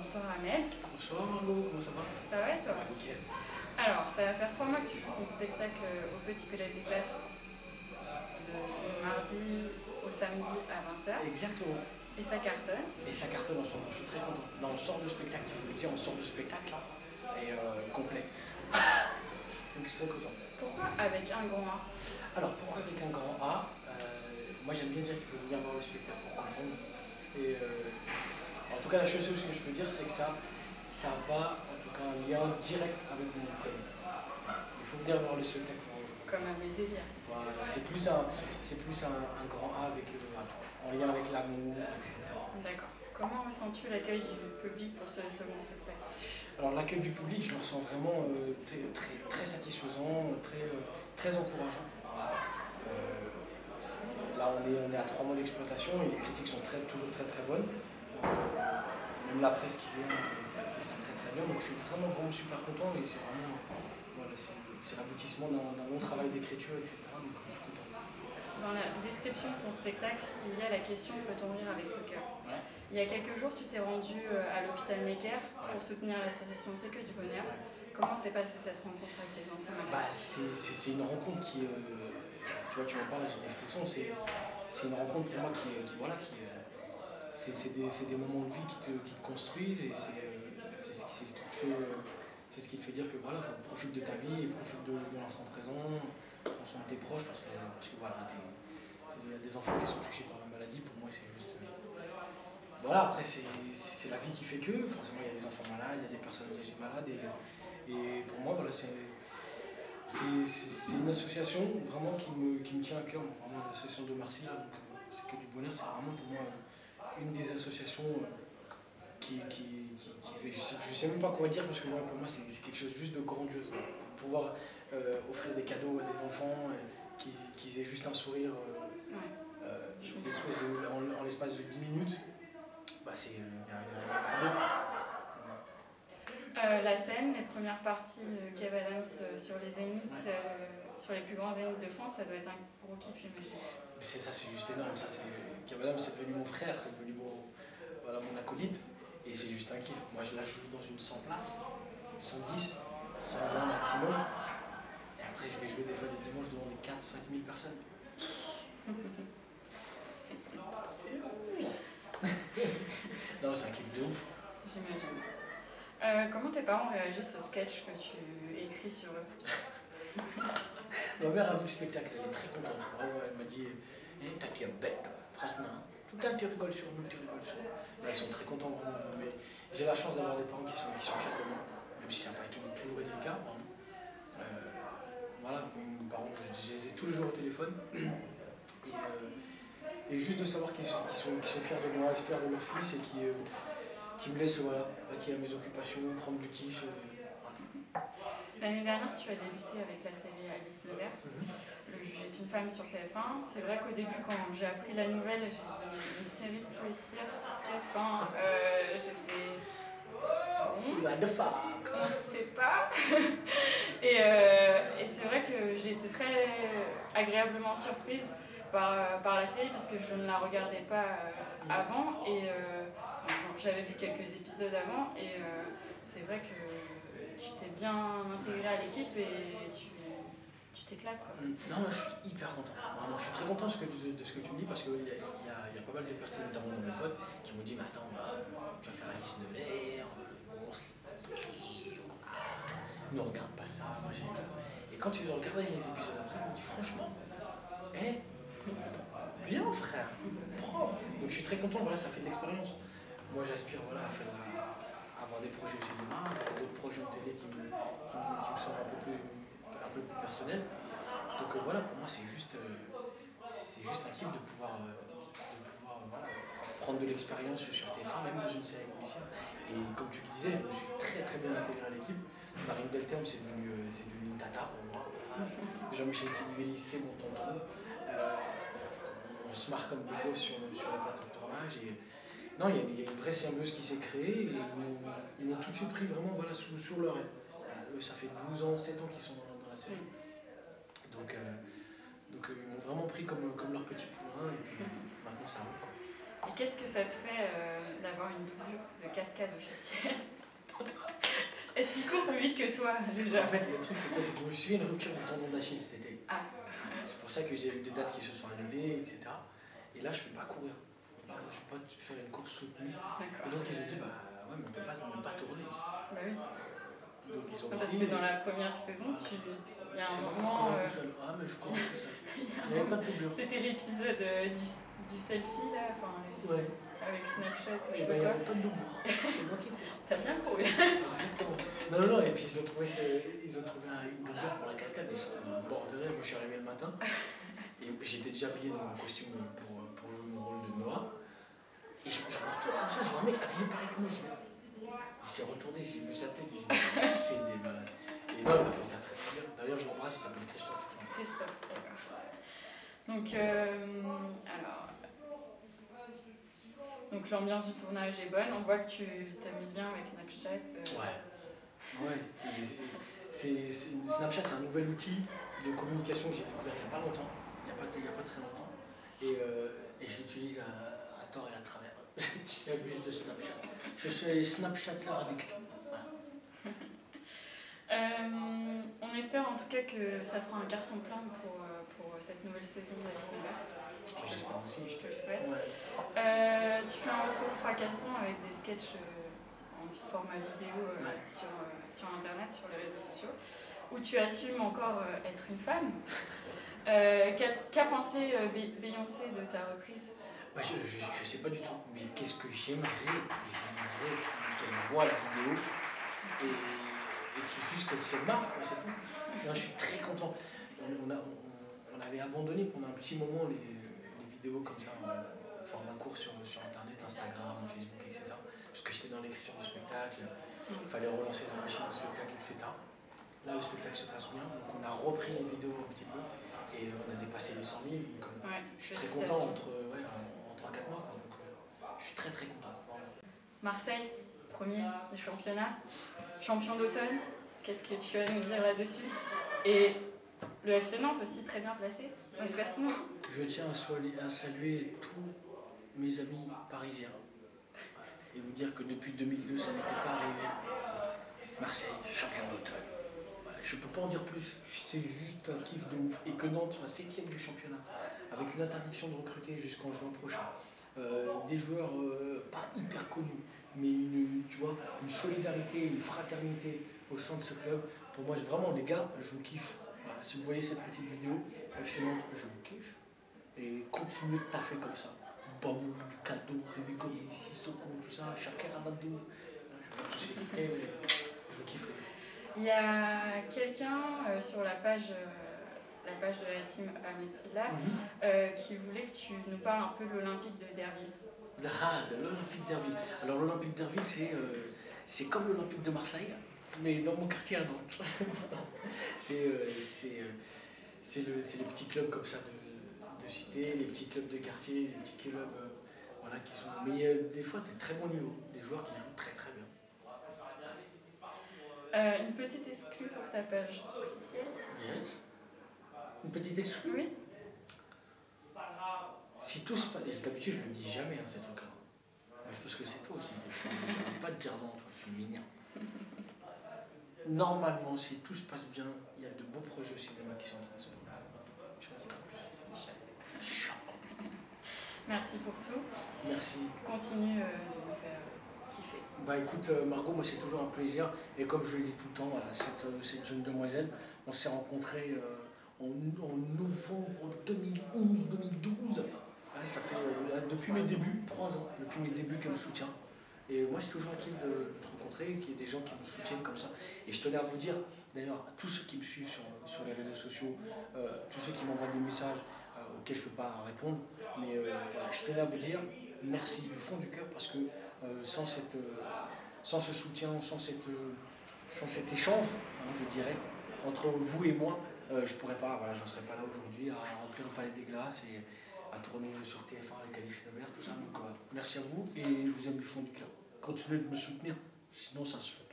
Bonsoir Ahmed. Bonsoir Margot, comment ça va? Ça va et toi? Bah, nickel. Alors, ça va faire 3 mois que tu joues ton spectacle au Petit Palais des Classes de mardi au samedi à 20h. Exactement. Et ça cartonne. Et ça cartonne en ce moment, je suis très content. Là on sort du spectacle, il faut le dire, on sort du spectacle là. Et complet. Donc je suis très content. Pourquoi avec un grand A? Alors pourquoi avec un grand A? Moi j'aime bien dire qu'il faut venir voir le spectacle pour comprendre. Et en tout cas la chose que je peux dire c'est que ça n'a pas en tout cas un lien direct avec mon prénom. Il faut venir voir le spectacle pour Comme un délire. voilà, c'est plus un grand A avec, en lien avec l'amour, etc. D'accord. Comment ressens-tu l'accueil du public pour ce second spectacle? Alors l'accueil du public, je le ressens vraiment très satisfaisant, très encourageant. Là on est à 3 mois d'exploitation et les critiques sont toujours très bonnes. Même la presse qui vient trouve ça très bien, donc je suis vraiment super content et c'est vraiment voilà, c'est l'aboutissement d'un long travail d'écriture, etc. Donc je suis content. Dans la description de ton spectacle, il y a la question peut-on rire avec le cœur? Ouais. Il y a quelques jours, tu t'es rendu à l'hôpital Necker pour soutenir l'association C'est que du bonheur. Comment s'est passée cette rencontre avec les enfants malades? C'est une rencontre qui, tu vois, tu m'en parles, j'ai des frissons, c'est une rencontre pour moi c'est des moments de vie qui te construisent et c'est ce qui te fait dire que voilà, profite de ta vie et profite de l'instant présent, prends soin de tes proches parce que voilà, il y a des enfants qui sont touchés par la maladie, pour moi c'est juste... voilà, après c'est la vie qui fait que, forcément il y a des enfants malades, il y a des personnes âgées malades et pour moi voilà, c'est une association vraiment qui me tient à cœur, vraiment l'association de Marcy, donc C'est que du bonheur, c'est vraiment pour moi une des associations qui fait, je sais même pas quoi dire parce que pour moi c'est quelque chose juste de grandiose. Pouvoir offrir des cadeaux à des enfants, qu'ils aient juste un sourire en l'espace de 10 minutes, bah c'est la scène, les premières parties de Kev Adams sur les zéniths, sur les plus grands zéniths de France, ça doit être un gros kiff, j'imagine. C'est juste énorme. Kev Adams, c'est devenu mon frère, c'est devenu mon acolyte, et c'est juste un kiff. Moi, je la joue dans une 100 places, 110, 120 maximum, et après, je vais jouer des fois des dimanches devant des 4-5 000 personnes. C'est ouf. Non, c'est un kiff de ouf. J'imagine. Comment tes parents réagissent au sketch que tu écris sur eux? Ma mère a vu le spectacle, elle est très contente. Elle m'a dit toi tu es bête, franchement. Tout le temps tu rigoles sur nous, tu rigoles sur nous. Là, ils sont très contents vraiment. Mais j'ai la chance d'avoir des parents qui sont fiers de moi, même si ça n'a pas toujours été le cas. Voilà, mes parents, je les ai tous les jours au téléphone. Et juste de savoir qu'ils sont fiers de moi, fiers de leur fils et qui me laissent vaquer à mes occupations, prendre du kiff. L'année dernière, tu as débuté avec la série Alice Nevers. Le juge est une femme sur TF1. C'est vrai qu'au début, quand j'ai appris la nouvelle, j'ai dit une série de policières sur TF1. J'ai fait... What the fuck? On ne sait pas. Et c'est vrai que j'ai été très agréablement surprise par la série parce que je ne la regardais pas avant. Et j'avais vu quelques épisodes avant. Et c'est vrai que tu t'es bien intégré à l'équipe et tu t'éclates. Non, moi je suis hyper content. Vraiment, je suis très content de ce que tu me dis parce qu'il y a pas mal de personnes, notamment dans mes potes, qui m'ont dit mais attends, tu vas faire Alice Nevers, on sait pas qui, ne regarde pas ça, machin et tout. Et quand ils ont regardé les épisodes après, ils m'ont dit franchement, bien frère, propre. Donc je suis très content, voilà, ça fait de l'expérience. Moi j'aspire à avoir des projets au cinéma, d'autres projets en télé qui me semblent un peu plus personnels. Donc voilà, pour moi c'est juste un kiff de pouvoir prendre de l'expérience sur TF1, même dans une série policière. Et comme tu le disais, je me suis très bien intégré à l'équipe. Marine Delterme, c'est devenu une tata pour moi. Jean-Michel Tidibelli, c'est mon tonton. On se marre comme des gosses sur la plateau de tournage. Non, il y a une vraie symbiose qui s'est créée et ils m'ont tout de suite pris vraiment sous leur aile. Eux, ça fait 12 ans, 7 ans qu'ils sont dans la série. Donc ils m'ont vraiment pris comme leur petit poulain et puis maintenant ça roule. Et qu'est-ce que ça te fait d'avoir une doublure de cascade officielle. Est-ce qu'il court plus vite que toi déjà? En fait, le truc, c'est quoi? C'est que je me suis fait une rupture du tendon d'Achille cet été. Ah. C'est pour ça que j'ai eu des dates qui se sont annulées, etc. Et là, je ne peux pas courir. Là, je ne peux pas faire une course soutenue. Et donc, ils ont dit, bah ouais, mais on ne peut pas tourner. Bah oui. Donc, ils ont Parce dit, que dans la première saison, il y a un moment. tout seul. Ah, mais je cours tout seul. Il n'y avait pas de doublure. C'était l'épisode du selfie là, enfin, Ouais. avec Snapchat ou je Et sais ben, il n'y pas avait pas de doublure. C'est moi qui cours. T'as bien couru. Exactement. Non, et puis ils ont trouvé une doublure pour la cascade. Et j'étais bord de rire. Moi, je suis arrivé le matin. Et j'étais déjà habillé dans mon costume pour jouer mon rôle de Noah. Et je me retourne comme ça, je vois un mec habillé pareil que moi. Il s'est retourné, j'ai vu sa tête, j'ai dit c'est des malades. Et non, il a fait ça très très bien. D'ailleurs, je l'embrasse, il s'appelle Christophe. Christophe, d'accord. Donc l'ambiance du tournage est bonne, on voit que tu t'amuses bien avec Snapchat. Ouais, Snapchat, c'est un nouvel outil de communication que j'ai découvert il n'y a pas longtemps, il n'y a pas très longtemps. Et je l'utilise à tort et à travers. J'abuse de Snapchat. Je suis Snapchatter addict. Voilà. On espère en tout cas que ça fera un carton plein pour cette nouvelle saison d'Alice Nevers. J'espère aussi. Je te le souhaite. Ouais. Tu fais un retour fracassant avec des sketchs en format vidéo sur Internet, sur les réseaux sociaux, où tu assumes encore être une femme. Qu'a pensé Beyoncé de ta reprise? Bah, je sais pas du tout, mais qu'est-ce que j'aimerais qu'elle voit la vidéo et juste qu'elle se marre, quoi, c'est tout. Non, je suis très content. On avait abandonné pendant un petit moment les vidéos comme ça, en format court sur Internet, Instagram, Facebook, etc. Parce que j'étais dans l'écriture du spectacle, il fallait relancer la machine au spectacle, etc. Là, le spectacle se passe bien, donc on a repris les vidéos un petit peu et on a dépassé les 100 000. Donc, je suis très content en 3-4 mois. Quoi, donc, je suis très très content. Marseille, premier du championnat, champion d'automne, qu'est-ce que tu vas nous dire là-dessus? Et le FC Nantes aussi très bien placé dans le classement. Je tiens à saluer tous mes amis parisiens et vous dire que depuis 2002 ça n'était pas arrivé. Marseille, champion d'automne. Voilà, je ne peux pas en dire plus, c'est juste un kiff de ouf. Et que Nantes soit 7e du championnat, avec une interdiction de recruter jusqu'en juin prochain. Des joueurs pas hyper connus, mais une solidarité, une fraternité au sein de ce club. Pour moi, vraiment, les gars, je vous kiffe. Voilà, si vous voyez cette petite vidéo, FC Nantes, je vous kiffe. Et continuez de taffer comme ça. Bamou, Cadeau, Rémico, Sissoko, tout ça, Chaker Anadou. Je vais citer, mais je vous kiffe. Il y a quelqu'un sur la page de la team Ametsila qui voulait que tu nous parles un peu de l'Olympique de Derville. Ah, de l'Olympique d'Herville. Alors l'Olympique d'Herville, c'est comme l'Olympique de Marseille, mais dans mon quartier à Nantes. c'est les petits clubs comme ça de cité, les petits clubs de quartier, les petits clubs qui sont... Mais des fois, des très bons niveaux, des joueurs qui jouent très très bien. Une petite exclue pour ta page officielle. Yes. Une petite exclue? Oui. Si tout se passe... D'habitude, je ne le dis jamais, ces trucs-là. Parce que c'est toi aussi. Je ne peux pas te dire non, toi, tu m'énerves. Normalement, si tout se passe bien, il y a de beaux projets au cinéma qui sont en train de se dérouler. Je ne sais pas plus. Merci pour tout. Merci. Continue de nous faire kiffer. Bah écoute, Margot, moi c'est toujours un plaisir. Et comme je le dis tout le temps, voilà, cette jeune demoiselle, on s'est rencontrés en novembre 2011-2012. Ouais, ça fait depuis mes débuts, 3 ans, depuis mes débuts qu'elle me soutient. Et moi, c'est toujours un kiff de te rencontrer, qu'il y ait des gens qui me soutiennent comme ça. Et je tenais à vous dire, d'ailleurs, à tous ceux qui me suivent sur les réseaux sociaux, tous ceux qui m'envoient des messages auxquels je ne peux pas répondre, mais voilà, je tenais à vous dire merci du fond du cœur, parce que sans ce soutien, sans cet échange, je dirais, entre vous et moi, je ne pourrais pas, voilà, j'en serais pas là aujourd'hui à remplir le Palais des Glaces et à tourner sur TF1 avec Alice Nevers, tout ça. Donc merci à vous et je vous aime du fond du cœur. Continuez de me soutenir, sinon ça se fait.